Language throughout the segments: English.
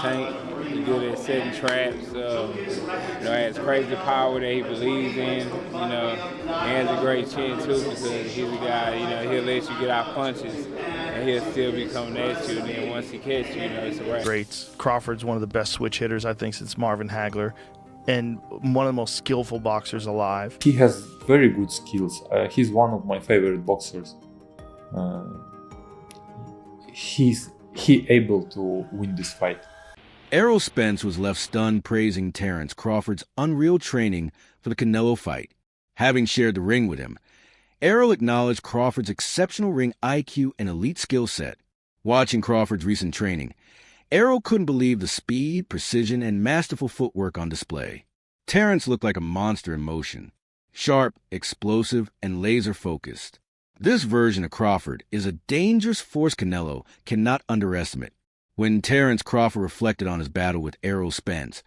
tank. He's good at setting traps. Has crazy power that he believes in. He has a great chin too because he's a guy. He'll let you get out punches, and he'll still be coming at you. And then once he catches you, it's a wrap. Great. Crawford's one of the best switch hitters, I think, since Marvin Hagler, and one of the most skillful boxers alive. He has very good skills. He's one of my favorite boxers. He able to win this fight. Errol Spence was left stunned praising Terence Crawford's unreal training for the Canelo fight. Having shared the ring with him, Errol acknowledged Crawford's exceptional ring IQ and elite skill set. Watching Crawford's recent training, Errol couldn't believe the speed, precision, and masterful footwork on display. Terence looked like a monster in motion, sharp, explosive, and laser-focused. This version of Crawford is a dangerous force Canelo cannot underestimate. When Terence Crawford reflected on his battle with Errol Spence,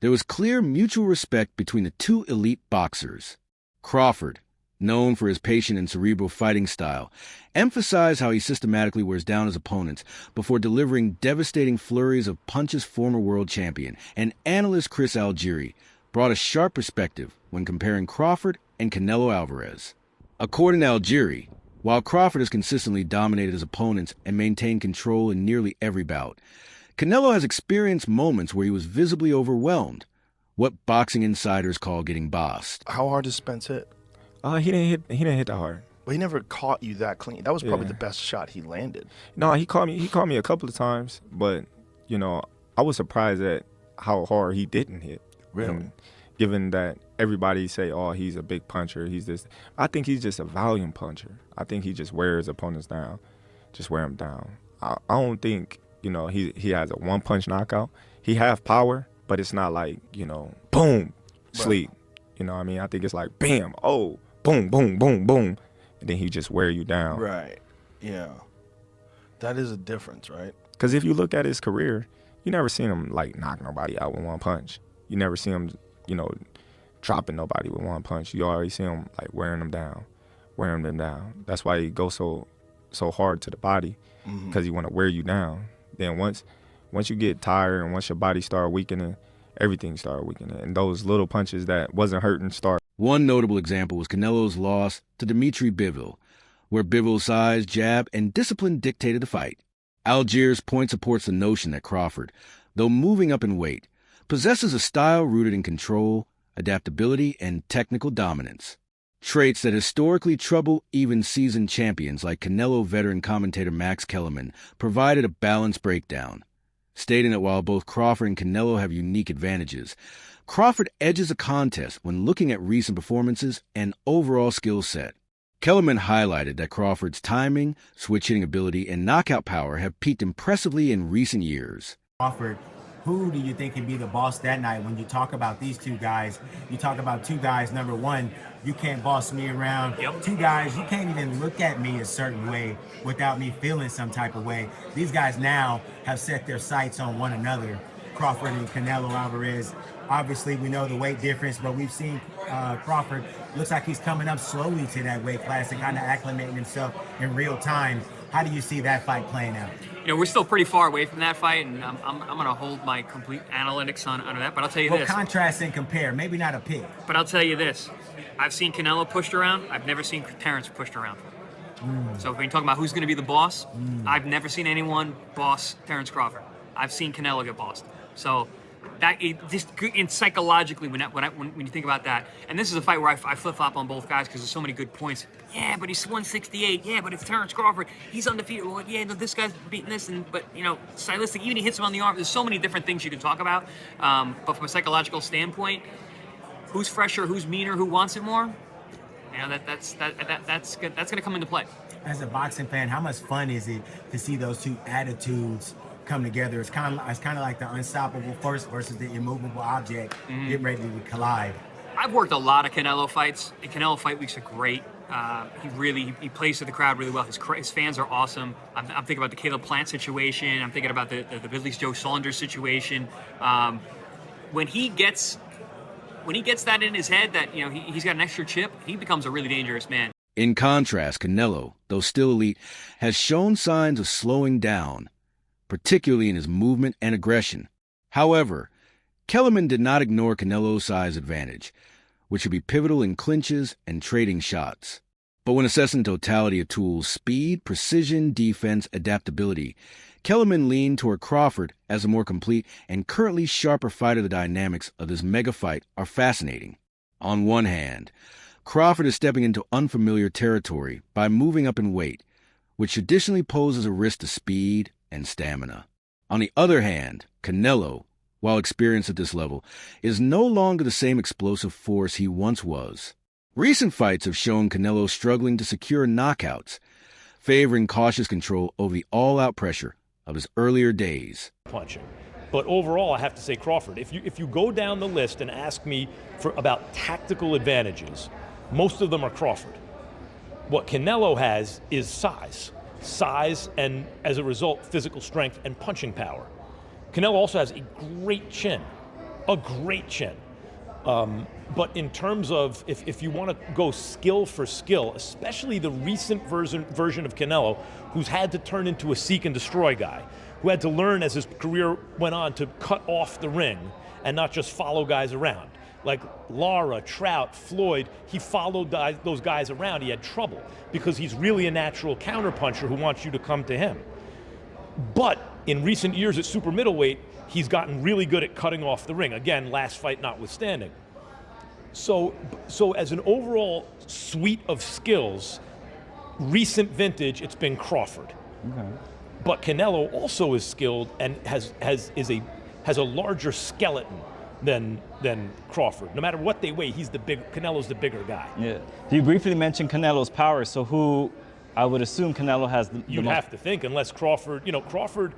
there was clear mutual respect between the two elite boxers. Crawford, known for his patient and cerebral fighting style, emphasized how he systematically wears down his opponents before delivering devastating flurries of punches. Former world champion and analyst Chris Algieri brought a sharp perspective when comparing Crawford and Canelo Alvarez. According to Algieri, while Crawford has consistently dominated his opponents and maintained control in nearly every bout, Canelo has experienced moments where he was visibly overwhelmed, what boxing insiders call getting bossed. How hard does Spence hit? He didn't hit that hard. But he never caught you that clean. That was probably the best shot he landed. No, he caught me a couple of times, but I was surprised at how hard he didn't hit. Really? And given that everybody say, "Oh, he's a big puncher," he's this. I think he's just a volume puncher. I think he just wears opponents down, just wear them down. I don't think he has a one punch knockout. He have power, but it's not like boom, sleep. Right. What I mean? I think it's like bam, oh, boom, boom, boom, boom, and then he just wear you down. Right. Yeah. That is a difference, right? Because if you look at his career, you never seen him like knock nobody out with one punch. You never see him, dropping nobody with one punch. You always see him like wearing them down. That's why he goes so hard to the body, because he want to wear you down. Then once you get tired and once your body start weakening, everything started weakening. And those little punches that wasn't hurting start. One notable example was Canelo's loss to Dimitri Bivol, where Bivol's size, jab, and discipline dictated the fight. Algiers' point supports the notion that Crawford, though moving up in weight, possesses a style rooted in control, adaptability, and technical dominance. Traits that historically trouble even seasoned champions like Canelo veteran commentator Max Kellerman provided a balanced breakdown, stating that while both Crawford and Canelo have unique advantages, Crawford edges a contest when looking at recent performances and overall skill set. Kellerman highlighted that Crawford's timing, switch-hitting ability, and knockout power have peaked impressively in recent years. Crawford, who do you think can be the boss that night? When you talk about these two guys, you talk about two guys, number one, you can't boss me around. Yep. Two guys, you can't even look at me a certain way without me feeling some type of way. These guys now have set their sights on one another, Crawford and Canelo Alvarez. Obviously, we know the weight difference, but we've seen Crawford, looks like he's coming up slowly to that weight class and kind of acclimating himself in real time. How do you see that fight playing out? We're still pretty far away from that fight, and I'm going to hold my complete analytics on that. But I'll tell you this. Well, contrast and compare. Maybe not a pick. But I'll tell you this. I've seen Canelo pushed around. I've never seen Terence pushed around. So if we're talking about who's going to be the boss, I've never seen anyone boss Terence Crawford. I've seen Canelo get bossed. So that just psychologically, when you think about that, and this is a fight where I flip-flop on both guys because there's so many good points. Yeah, but he's 168. Yeah, but it's Terence Crawford. He's undefeated. Well, yeah, no, this guy's beating this, but stylistic. Even he hits him on the arm. There's so many different things you can talk about. But from a psychological standpoint, who's fresher, who's meaner, who wants it more? That's going to come into play. As a boxing fan, how much fun is it to see those two attitudes come together? It's kind of like the unstoppable force versus the immovable object getting ready to collide. I've worked a lot of Canelo fights, and Canelo fight weeks are great. He plays to the crowd really well. His fans are awesome. I'm thinking about the Caleb Plant situation. I'm thinking about the Billy's Joe Saunders situation. When he gets that in his head that he's got an extra chip, he becomes a really dangerous man. In contrast, Canelo, though still elite, has shown signs of slowing down, particularly in his movement and aggression. However, Kellerman did not ignore Canelo's size advantage, which would be pivotal in clinches and trading shots. But when assessing totality of tools, speed, precision, defense, adaptability, Kellerman leaned toward Crawford as a more complete and currently sharper fighter. The dynamics of this mega fight are fascinating. On one hand, Crawford is stepping into unfamiliar territory by moving up in weight, which traditionally poses a risk to speed and stamina. On the other hand, Canelo, while experienced at this level, is no longer the same explosive force he once was. Recent fights have shown Canelo struggling to secure knockouts, favoring cautious control over the all-out pressure of his earlier days. Punching. But overall, I have to say Crawford. If you go down the list and ask me about tactical advantages, most of them are Crawford. What Canelo has is size, and as a result, physical strength and punching power. Canelo also has a great chin. But in terms of, if you want to go skill for skill, especially the recent version of Canelo, who's had to turn into a seek and destroy guy, who had to learn as his career went on to cut off the ring and not just follow guys around. Like Lara, Trout, Floyd, he followed those guys around. He had trouble because he's really a natural counterpuncher who wants you to come to him. But in recent years at super middleweight, he's gotten really good at cutting off the ring. Again, last fight notwithstanding. So as an overall suite of skills, recent vintage, it's been Crawford. Okay. But Canelo also is skilled and has a larger skeleton than Crawford. No matter what they weigh, Canelo's the bigger guy. Yeah. You briefly mentioned Canelo's power, so who I would assume Canelo has the You'd have to think, unless Crawford, Crawford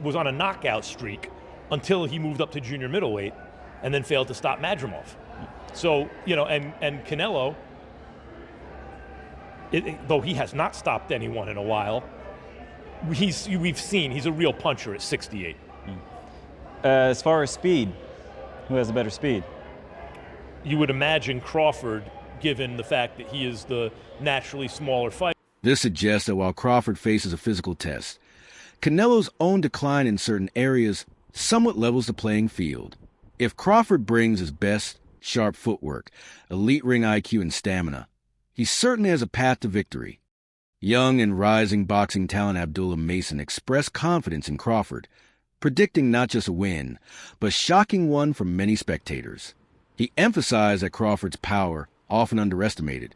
was on a knockout streak until he moved up to junior middleweight and then failed to stop Madrimov. So, and Canelo, though he has not stopped anyone in a while, we've seen he's a real puncher at 68. As far as speed, who has a better speed? You would imagine Crawford, given the fact that he is the naturally smaller fighter. This suggests that while Crawford faces a physical test, Canelo's own decline in certain areas somewhat levels the playing field. If Crawford brings his best, sharp footwork, elite ring IQ, and stamina, he certainly has a path to victory. Young and rising boxing talent Abdullah Mason expressed confidence in Crawford, predicting not just a win, but shocking one for many spectators. He emphasized that Crawford's power, often underestimated,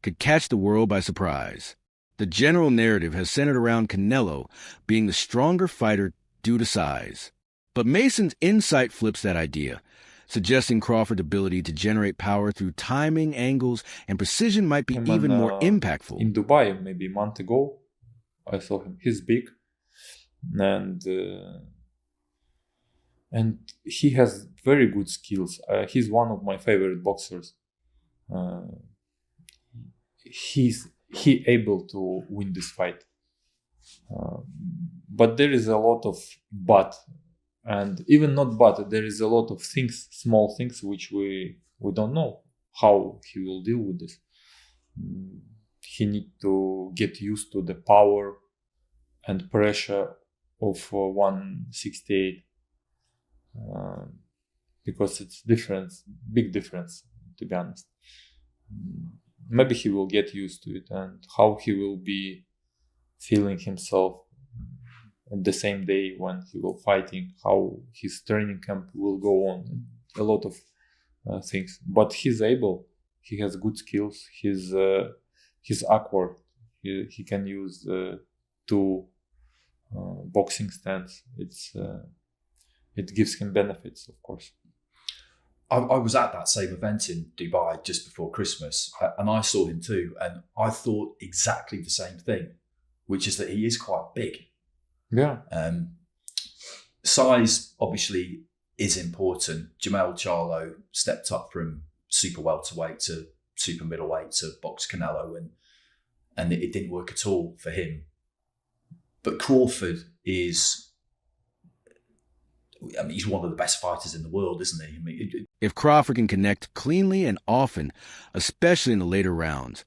could catch the world by surprise. The general narrative has centered around Canelo being the stronger fighter due to size. But Mason's insight flips that idea, suggesting Crawford's ability to generate power through timing, angles, and precision might be even more impactful. In Dubai, maybe a month ago, I saw him. He's big, and he has very good skills. He's one of my favorite boxers. He able to win this fight. But there is a lot of but. And even not but, there is a lot of things, small things, which we don't know how he will deal with this. He need to get used to the power and pressure of 168 because it's big difference, to be honest. Maybe he will get used to it, and how he will be feeling himself at the same day when he will fighting, how his training camp will go on, a lot of things. But he's able, he has good skills, he's awkward, he can use two boxing stance. It gives him benefits, of course. I was at that same event in Dubai just before Christmas, and I saw him too, and I thought exactly the same thing, which is that he is quite big. Yeah. Size obviously is important. Jamel Charlo stepped up from super welterweight to super middleweight to box Canelo, and it didn't work at all for him. But Crawford is, I mean, he's one of the best fighters in the world, isn't he? I mean, If Crawford can connect cleanly and often, especially in the later rounds,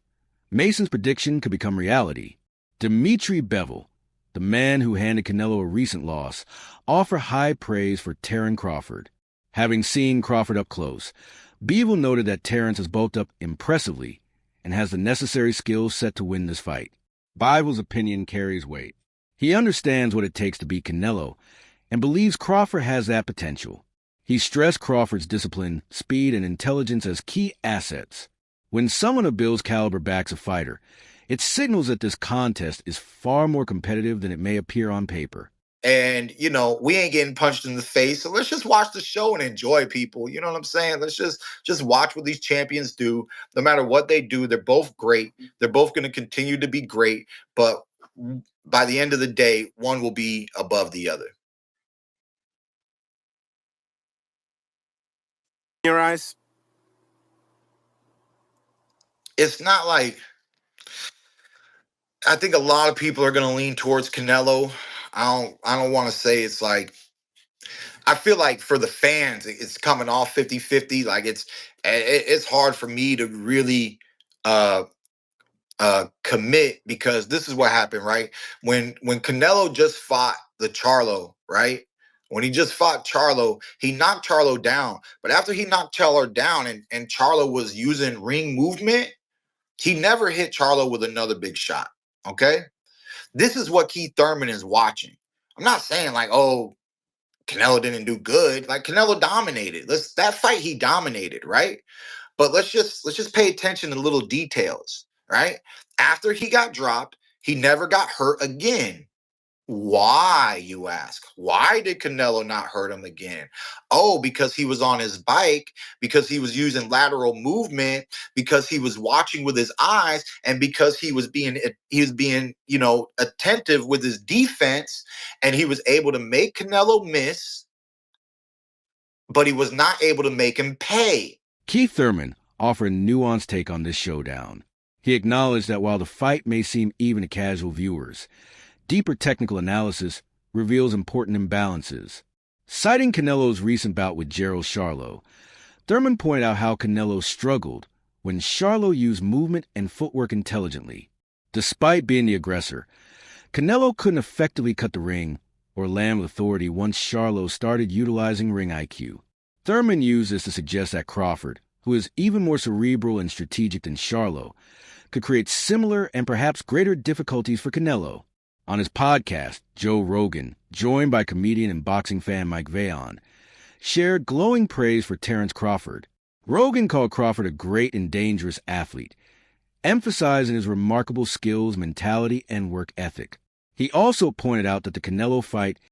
Mason's prediction could become reality. Dimitri Bivol, the man who handed Canelo a recent loss, offered high praise for Terence Crawford. Having seen Crawford up close, Bivol noted that Terence has bulked up impressively and has the necessary skills set to win this fight. Bivol's opinion carries weight. He understands what it takes to beat Canelo and believes Crawford has that potential. He stressed Crawford's discipline, speed, and intelligence as key assets. When someone of Bill's caliber backs a fighter, it signals that this contest is far more competitive than it may appear on paper. And, you know, we ain't getting punched in the face, so let's just watch the show and enjoy, people. You know what I'm saying? Let's just watch what these champions do. No matter what they do, they're both great. They're both going to continue to be great, but by the end of the day, one will be above the other. Your eyes? It's not like, I think a lot of people are going to lean towards Canelo. I don't want to say it's like, I feel like for the fans, it's coming off 50-50. Like it's hard for me to really commit, because this is what happened, right? When Canelo just fought the Charlo, right? When he just fought Charlo, he knocked Charlo down. But after he knocked Charlo down and Charlo was using ring movement, he never hit Charlo with another big shot. Okay? This is what Keith Thurman is watching. I'm not saying like, oh, Canelo didn't do good. Like, Canelo dominated. That fight he dominated, right? But let's just pay attention to little details, right? After he got dropped, he never got hurt again. Why, you ask? Why did Canelo not hurt him again? Oh, because he was on his bike, because he was using lateral movement, because he was watching with his eyes, and because he was being, you know, attentive with his defense, and he was able to make Canelo miss, but he was not able to make him pay. Keith Thurman offered a nuanced take on this showdown. He acknowledged that while the fight may seem even to casual viewers, deeper technical analysis reveals important imbalances. Citing Canelo's recent bout with Errol Charlo, Thurman pointed out how Canelo struggled when Charlo used movement and footwork intelligently. Despite being the aggressor, Canelo couldn't effectively cut the ring or land with authority once Charlo started utilizing ring IQ. Thurman used this to suggest that Crawford, who is even more cerebral and strategic than Charlo, could create similar and perhaps greater difficulties for Canelo. On his podcast, Joe Rogan, joined by comedian and boxing fan Mike Vaon, shared glowing praise for Terence Crawford. Rogan called Crawford a great and dangerous athlete, emphasizing his remarkable skills, mentality, and work ethic. He also pointed out that the Canelo fight